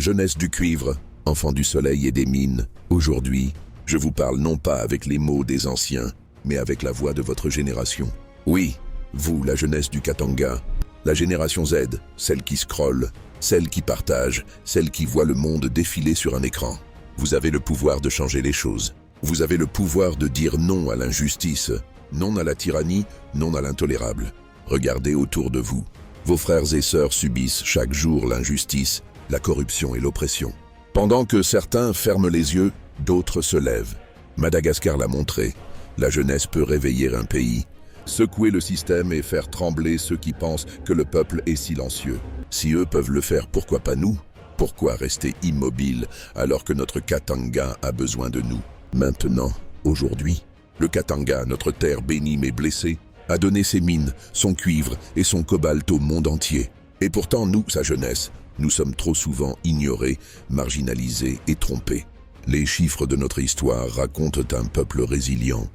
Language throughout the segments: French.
Jeunesse du cuivre, enfants du soleil et des mines, aujourd'hui, je vous parle non pas avec les mots des anciens, mais avec la voix de votre génération. Oui, vous, la jeunesse du Katanga, la génération Z, celle qui scrolle, celle qui partage, celle qui voit le monde défiler sur un écran. Vous avez le pouvoir de changer les choses. Vous avez le pouvoir de dire non à l'injustice, non à la tyrannie, non à l'intolérable. Regardez autour de vous. Vos frères et sœurs subissent chaque jour l'injustice, la corruption et l'oppression. Pendant que certains ferment les yeux, d'autres se lèvent. Madagascar l'a montré. La jeunesse peut réveiller un pays, secouer le système et faire trembler ceux qui pensent que le peuple est silencieux. Si eux peuvent le faire, pourquoi pas nous? Pourquoi rester immobile alors que notre Katanga a besoin de nous? Maintenant, aujourd'hui, le Katanga, notre terre bénie mais blessée, a donné ses mines, son cuivre et son cobalt au monde entier. Et pourtant, nous, sa jeunesse, nous sommes trop souvent ignorés, marginalisés et trompés. Les chiffres de notre histoire racontent un peuple résilient.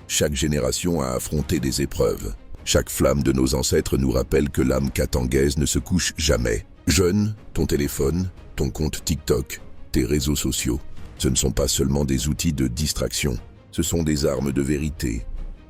Chaque génération a affronté des épreuves. Chaque flamme de nos ancêtres nous rappelle que l'âme katangaise ne se couche jamais. Jeune, ton téléphone, ton compte TikTok, tes réseaux sociaux, ce ne sont pas seulement des outils de distraction, ce sont des armes de vérité,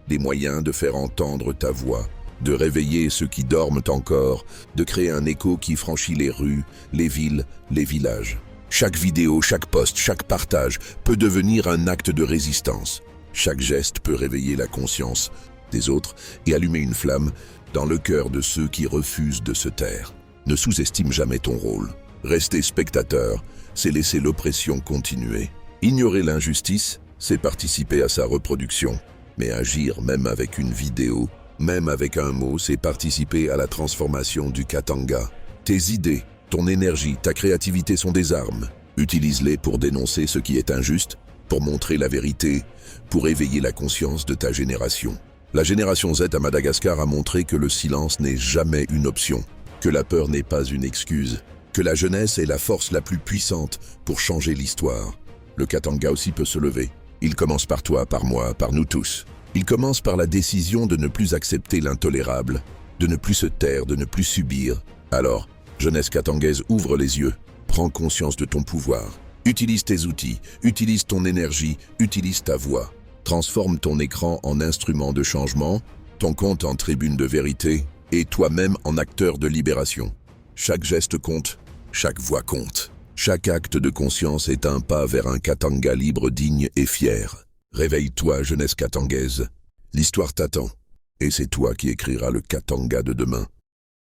des moyens de faire entendre ta voix, de réveiller ceux qui dorment encore, de créer un écho qui franchit les rues, les villes, les villages. Chaque vidéo, chaque post, chaque partage peut devenir un acte de résistance. Chaque geste peut réveiller la conscience des autres et allumer une flamme dans le cœur de ceux qui refusent de se taire. Ne sous-estime jamais ton rôle. Rester spectateur, c'est laisser l'oppression continuer. Ignorer l'injustice, c'est participer à sa reproduction. Mais agir, même avec une vidéo, même avec un mot, c'est participer à la transformation du Katanga. Tes idées, ton énergie, ta créativité sont des armes. Utilise-les pour dénoncer ce qui est injuste, pour montrer la vérité, pour éveiller la conscience de ta génération. La génération Z à Madagascar a montré que le silence n'est jamais une option, que la peur n'est pas une excuse, que la jeunesse est la force la plus puissante pour changer l'histoire. Le Katanga aussi peut se lever. Il commence par toi, par moi, par nous tous. Il commence par la décision de ne plus accepter l'intolérable, de ne plus se taire, de ne plus subir. Alors, jeunesse katangaise, ouvre les yeux, prends conscience de ton pouvoir. Utilise tes outils, utilise ton énergie, utilise ta voix. Transforme ton écran en instrument de changement, ton compte en tribune de vérité et toi-même en acteur de libération. Chaque geste compte, chaque voix compte. Chaque acte de conscience est un pas vers un Katanga libre, digne et fier. Réveille-toi, jeunesse katangaise. L'histoire t'attend. Et c'est toi qui écriras le Katanga de demain.